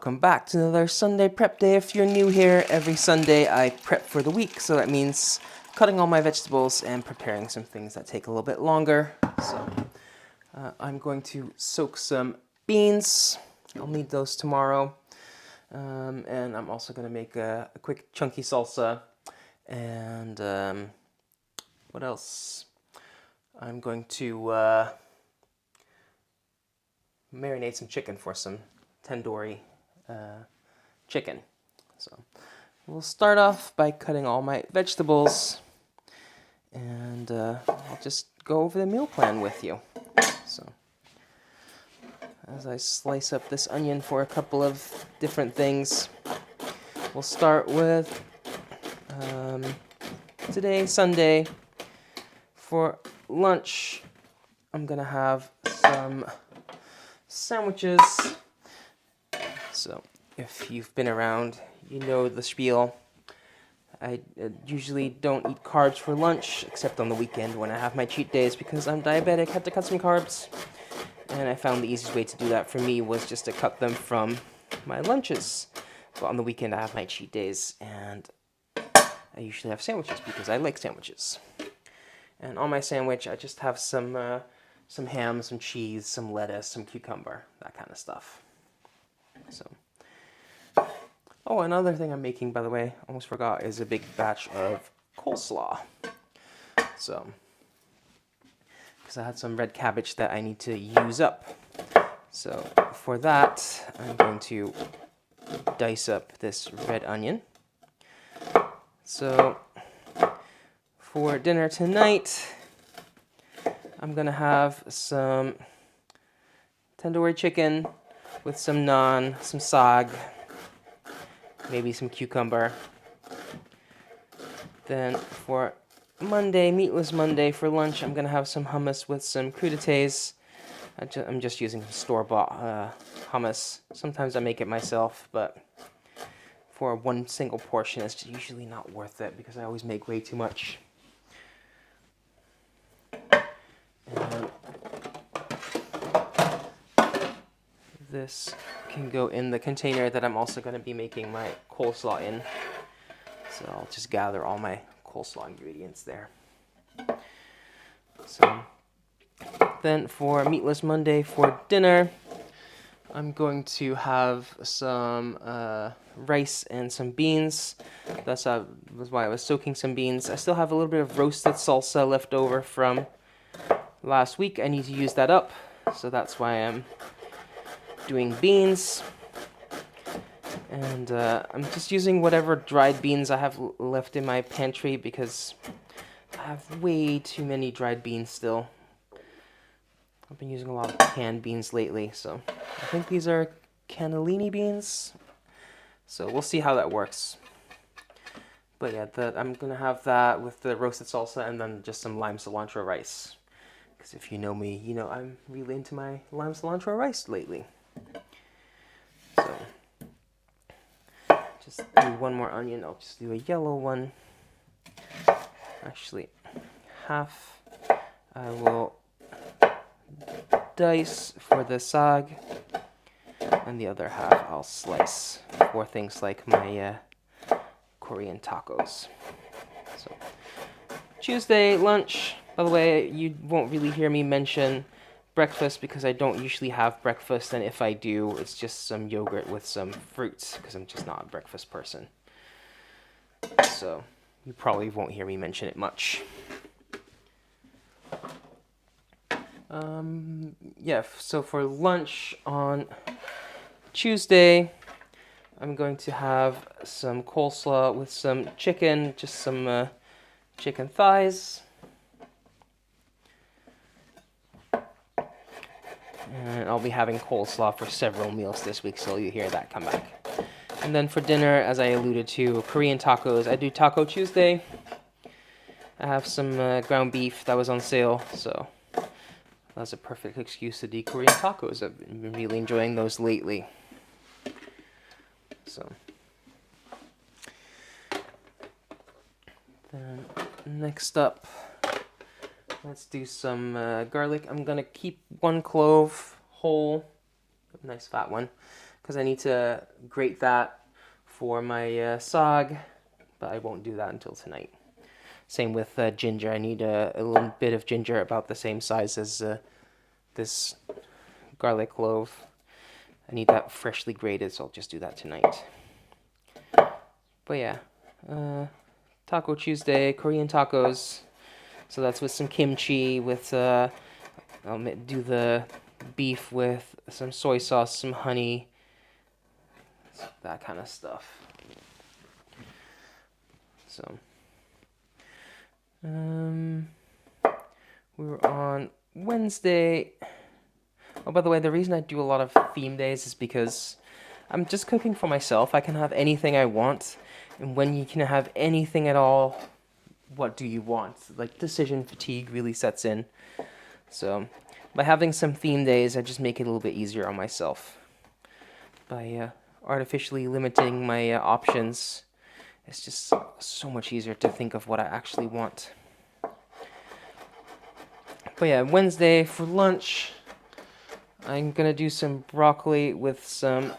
welcome back to another Sunday prep day. If you're new here, every Sunday I prep for the week, so that means cutting all my vegetables and preparing some things that take a little bit longer. So I'm going to soak some beans. I'll need those tomorrow. And I'm also going to make a quick chunky salsa. And what else? I'm going to marinate some chicken for some tandoori chicken. So we'll start off by cutting all my vegetables, and I'll just go over the meal plan with you. So as I slice up this onion for a couple of different things, we'll start with today, Sunday. For lunch, I'm gonna have some sandwiches. So if you've been around, you know the spiel. I usually don't eat carbs for lunch, except on the weekend when I have my cheat days because I'm diabetic, have to cut some carbs. And I found the easiest way to do that for me was just to cut them from my lunches. But on the weekend I have my cheat days, and I usually have sandwiches because I like sandwiches. And on my sandwich, I just have some ham, some cheese, some lettuce, some cucumber, that kind of stuff. So, oh, another thing I'm making, by the way, almost forgot, is a big batch of coleslaw. So, because I had some red cabbage that I need to use up. So, for that, I'm going to dice up this red onion. So, for dinner tonight, I'm gonna have some tandoori chicken with some naan, some saag, maybe some cucumber. Then for Monday, Meatless Monday, for lunch, I'm gonna have some hummus with some crudités. I'm just using store-bought hummus. Sometimes I make it myself, but for one single portion, it's usually not worth it because I always make way too much. And this can go in the container that I'm also going to be making my coleslaw in. So I'll just gather all my coleslaw ingredients there. So then for Meatless Monday for dinner, I'm going to have some rice and some beans. That's why I was soaking some beans. I still have a little bit of roasted salsa left over from last week. I need to use that up, so that's why I'm doing beans. And I'm just using whatever dried beans I have left in my pantry because I have way too many dried beans still. I've been using a lot of canned beans lately, so I think these are cannellini beans. So we'll see how that works. But yeah, I'm gonna have that with the roasted salsa and then just some lime cilantro rice. Because if you know me, you know I'm really into my lime cilantro rice lately. So, just do one more onion. I'll just do a yellow one. Actually, half I will dice for the saag, and the other half I'll slice for things like my Korean tacos. So, Tuesday lunch. By the way, you won't really hear me mention breakfast because I don't usually have breakfast, and if I do, it's just some yogurt with some fruits because I'm just not a breakfast person. So you probably won't hear me mention it much. Yeah, so for lunch on Tuesday, I'm going to have some coleslaw with some chicken, just some chicken thighs. And I'll be having coleslaw for several meals this week, so you hear that come back. And then for dinner, as I alluded to, Korean tacos. I do Taco Tuesday. I have some ground beef that was on sale, so that's a perfect excuse to do Korean tacos. I've been really enjoying those lately. So then next up, let's do some garlic. I'm gonna keep one clove whole, a nice fat one, because I need to grate that for my sog, but I won't do that until tonight. Same with ginger. I need a little bit of ginger about the same size as this garlic clove. I need that freshly grated, so I'll just do that tonight. But yeah, Taco Tuesday, Korean tacos. So that's with some kimchi, with I'll do the beef with some soy sauce, some honey, that kind of stuff. So, we were on Wednesday. Oh, by the way, the reason I do a lot of theme days is because I'm just cooking for myself. I can have anything I want, and when you can have anything at all, what do you want? Like, decision fatigue really sets in. So, by having some theme days, I just make it a little bit easier on myself. By artificially limiting my options, it's just so much easier to think of what I actually want. But yeah, Wednesday for lunch, I'm gonna do some broccoli with some,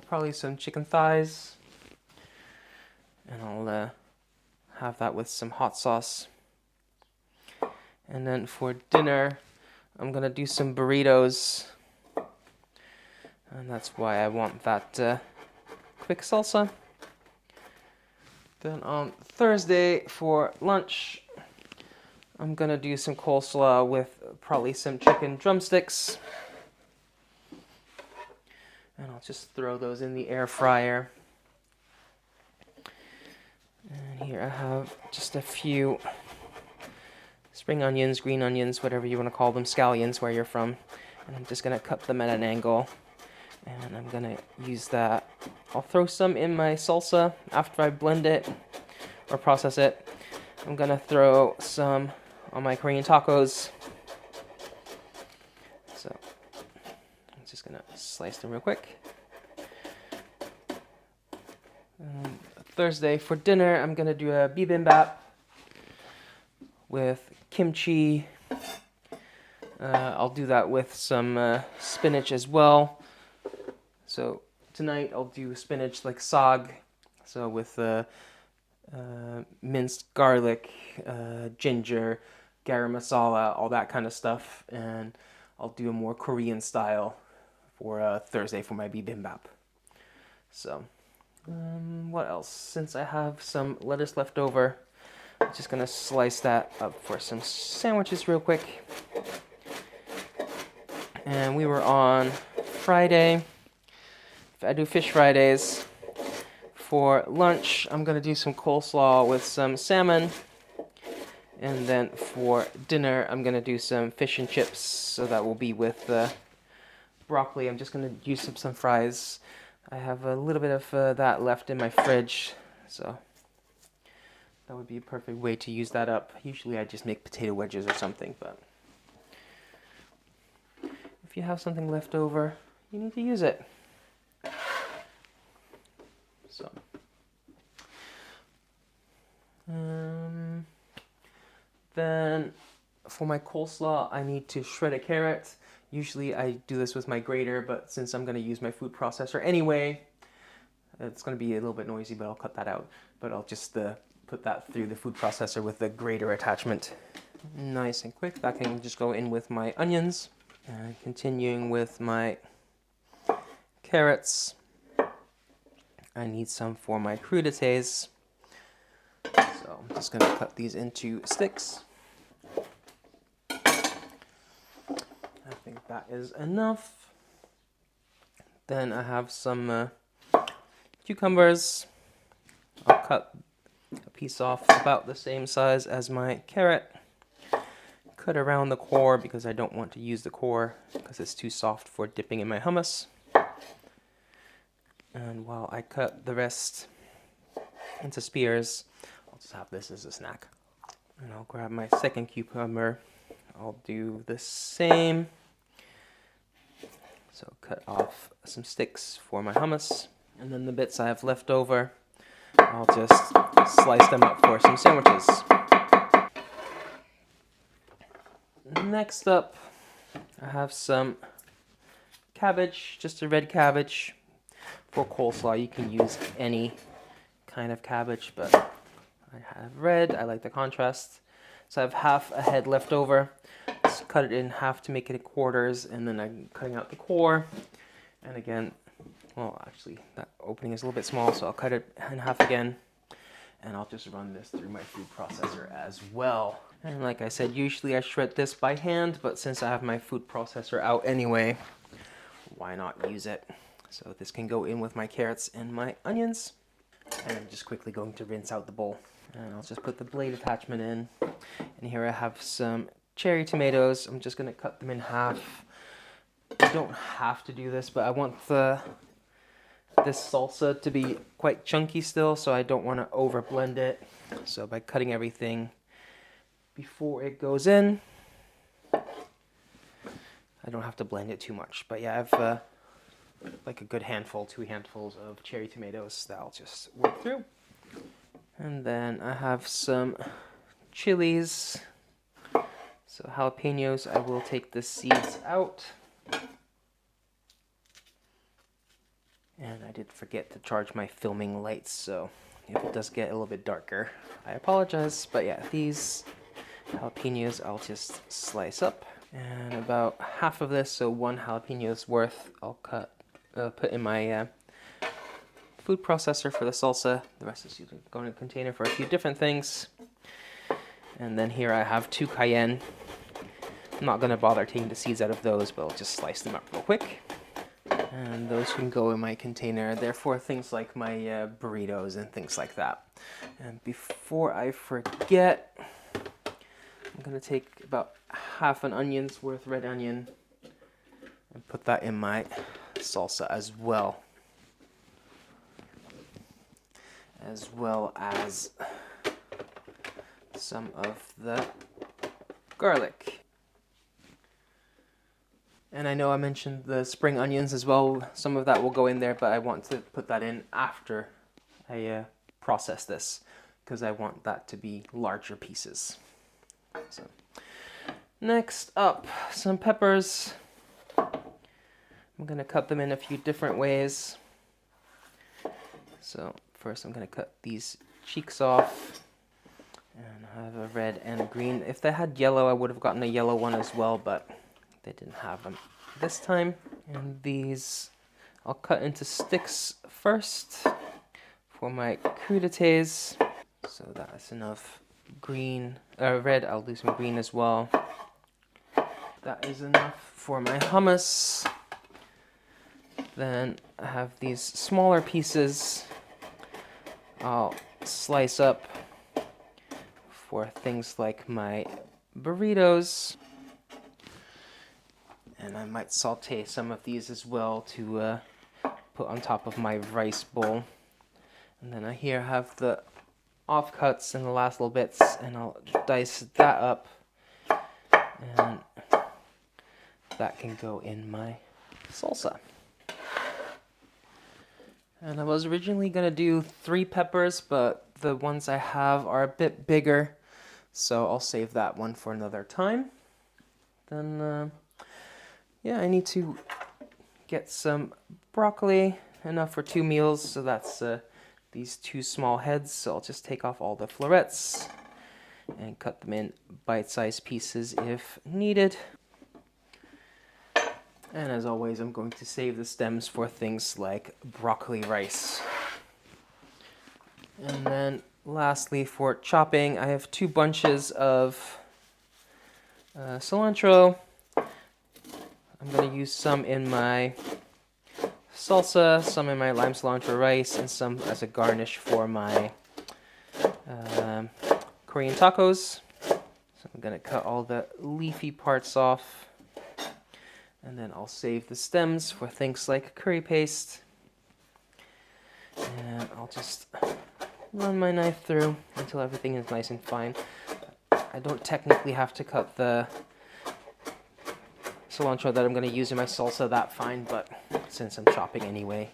probably some chicken thighs. And I'll have that with some hot sauce. And then for dinner, I'm gonna do some burritos. And that's why I want that quick salsa. Then on Thursday for lunch, I'm gonna do some coleslaw with probably some chicken drumsticks. And I'll just throw those in the air fryer. And here I have just a few spring onions, green onions, whatever you want to call them, scallions where you're from. And I'm just gonna cut them at an angle. And I'm gonna use that. I'll throw some in my salsa after I blend it or process it. I'm gonna throw some on my Korean tacos. So I'm just gonna slice them real quick. Thursday for dinner, I'm gonna do a bibimbap with kimchi. I'll do that with some spinach as well. So tonight I'll do spinach like sog, so with minced garlic, ginger, garam masala, all that kind of stuff, and I'll do a more Korean style for Thursday for my bibimbap. So, what else? Since I have some lettuce left over, I'm just gonna slice that up for some sandwiches real quick. And we were on Friday. I do fish Fridays. For lunch, I'm gonna do some coleslaw with some salmon. And then for dinner, I'm gonna do some fish and chips. So that will be with broccoli. I'm just gonna use some fries. I have a little bit of that left in my fridge, so that would be a perfect way to use that up. Usually I just make potato wedges or something, but if you have something left over, you need to use it. So, then for my coleslaw, I need to shred a carrot. Usually I do this with my grater, but since I'm going to use my food processor anyway, it's going to be a little bit noisy, but I'll cut that out. But I'll just put that through the food processor with the grater attachment. Nice and quick. That can just go in with my onions. And continuing with my carrots, I need some for my crudités. So I'm just going to cut these into sticks. I think that is enough. Then I have some cucumbers. I'll cut a piece off about the same size as my carrot. Cut around the core because I don't want to use the core because it's too soft for dipping in my hummus. And while I cut the rest into spears, I'll just have this as a snack. And I'll grab my second cucumber. I'll do the same. So cut off some sticks for my hummus. And then the bits I have left over, I'll just slice them up for some sandwiches. Next up, I have some cabbage, just a red cabbage For coleslaw, you can use any kind of cabbage, but I have red. I like the contrast. So I have half a head left over. Just cut it in half to make it in quarters, and then I'm cutting out the core. And again, well, actually, that opening is a little bit small, so I'll cut it in half again. And I'll just run this through my food processor as well. And like I said, usually I shred this by hand, but since I have my food processor out anyway, why not use it? So this can go in with my carrots and my onions. And I'm just quickly going to rinse out the bowl. And I'll just put the blade attachment in. And here I have some cherry tomatoes. I'm just going to cut them in half. You don't have to do this, but I want this salsa to be quite chunky still, so I don't want to over blend it. So by cutting everything before it goes in, I don't have to blend it too much. But yeah, I have like a good handful, 2 handfuls of cherry tomatoes that I'll just work through. And then I have some chilies. So jalapenos, I will take the seeds out. And I did forget to charge my filming lights, so if it does get a little bit darker, I apologize. But yeah, these jalapenos I'll just slice up. And about half of this, so 1 jalapeno's worth, I'll put in my food processor for the salsa. The rest is going in a container for a few different things. And then here I have 2 cayenne. I'm not going to bother taking the seeds out of those, but I'll just slice them up real quick. And those can go in my container. They're for things like my burritos and things like that. And before I forget, I'm going to take about half an onion's worth red onion and put that in my salsa as well. As well as some of the garlic. And I know I mentioned the spring onions as well. Some of that will go in there, but I want to put that in after I process this, because I want that to be larger pieces. So, next up, some peppers. I'm going to cut them in a few different ways. So first I'm going to cut these cheeks off. And I have a red and a green. If they had yellow, I would have gotten a yellow one as well, but they didn't have them this time. And these I'll cut into sticks first for my crudités. So that's enough red. I'll do some green as well. That is enough for my hummus. Then I have these smaller pieces I'll slice up for things like my burritos. And I might saute some of these as well to put on top of my rice bowl. And then I here have the offcuts and the last little bits, and I'll dice that up. And that can go in my salsa. And I was originally going to do 3 peppers, but the ones I have are a bit bigger, so I'll save that one for another time. Then, yeah, I need to get some broccoli, enough for 2 meals, so that's these 2 small heads. So I'll just take off all the florets and cut them in bite-sized pieces if needed. And as always, I'm going to save the stems for things like broccoli rice. And then lastly, for chopping, I have 2 bunches of cilantro. I'm going to use some in my salsa, some in my lime cilantro rice, and some as a garnish for my Korean tacos. So I'm going to cut all the leafy parts off. And then I'll save the stems for things like curry paste. And I'll just run my knife through until everything is nice and fine. I don't technically have to cut the cilantro that I'm going to use in my salsa that fine, but since I'm chopping anyway,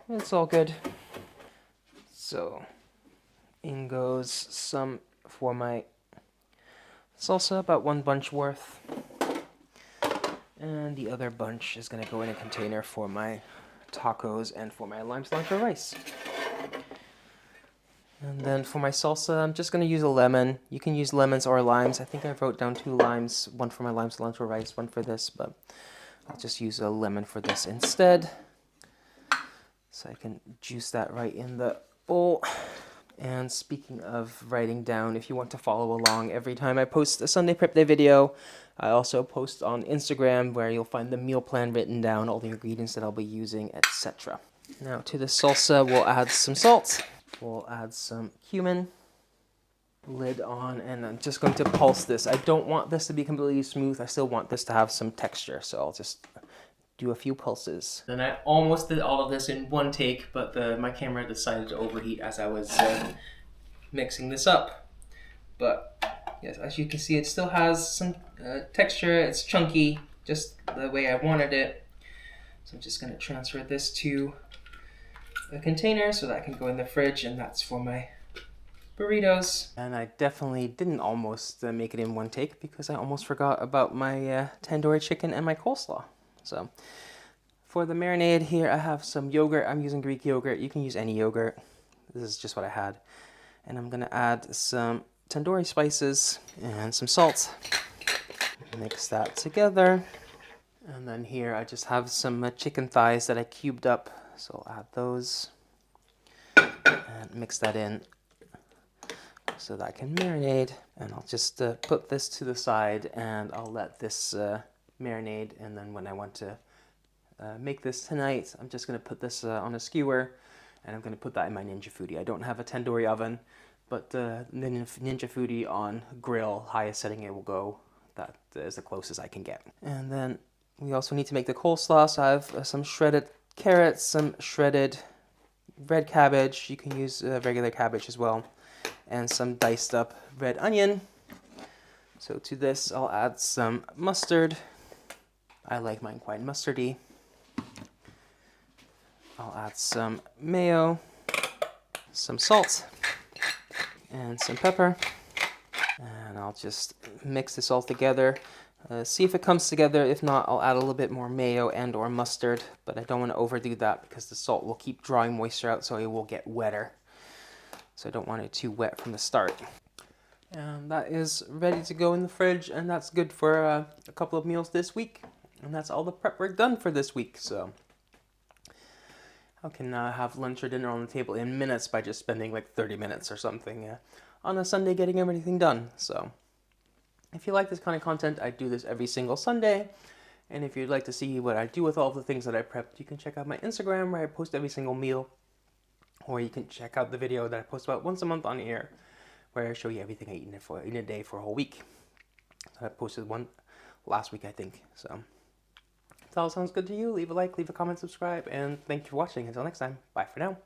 it's all good. So in goes some for my salsa, about 1 bunch worth. And the other bunch is going to go in a container for my tacos and for my lime cilantro rice. And then for my salsa, I'm just going to use a lemon. You can use lemons or limes. I think I wrote down 2 limes, one for my lime cilantro rice, one for this, but I'll just use a lemon for this instead. So I can juice that right in the bowl. And speaking of writing down, if you want to follow along every time I post a Sunday Prep Day video, I also post on Instagram where you'll find the meal plan written down, all the ingredients that I'll be using, etc. Now to the salsa, we'll add some salt. We'll add some cumin. Lid on, and I'm just going to pulse this. I don't want this to be completely smooth. I still want this to have some texture, so I'll just do a few pulses. Then I almost did all of this in one take, but my camera decided to overheat as I was mixing this up. But yes, as you can see, it still has some texture. It's chunky, just the way I wanted it. So I'm just going to transfer this to a container so that I can go in the fridge, and that's for my burritos. And I definitely didn't almost make it in one take because I almost forgot about my tandoori chicken and my coleslaw. So for the marinade here, I have some yogurt. I'm using Greek yogurt. You can use any yogurt. This is just what I had. And I'm gonna add some tandoori spices and some salt. Mix that together. And then here I just have some chicken thighs that I cubed up. So I'll add those and mix that in so that I can marinate. And I'll just put this to the side and I'll let this marinate. And then when I want to make this tonight, I'm just going to put this on a skewer and I'm going to put that in my Ninja Foodi. I don't have a tandoori oven, but the Ninja Foodi on grill, highest setting it will go. That is the closest I can get. And then we also need to make the coleslaw, so I have some shredded carrots, some shredded red cabbage. You can use regular cabbage as well. And some diced up red onion. So to this, I'll add some mustard. I like mine quite mustardy. I'll add some mayo, some salt, and some pepper. And I'll just mix this all together. See if it comes together. If not, I'll add a little bit more mayo and or mustard. But I don't want to overdo that because the salt will keep drawing moisture out, so it will get wetter. So I don't want it too wet from the start. And that is ready to go in the fridge, and that's good for a couple of meals this week. And that's all the prep work done for this week. So I can have lunch or dinner on the table in minutes by just spending like 30 minutes or something on a Sunday getting everything done. So if you like this kind of content, I do this every single Sunday. And if you'd like to see what I do with all the things that I prepped, you can check out my Instagram where I post every single meal. Or you can check out the video that I post about once a month on here, where I show you everything I eat in a day for a whole week. I posted one last week, I think. So if that all sounds good to you, leave a like, leave a comment, subscribe, and thank you for watching. Until next time, bye for now.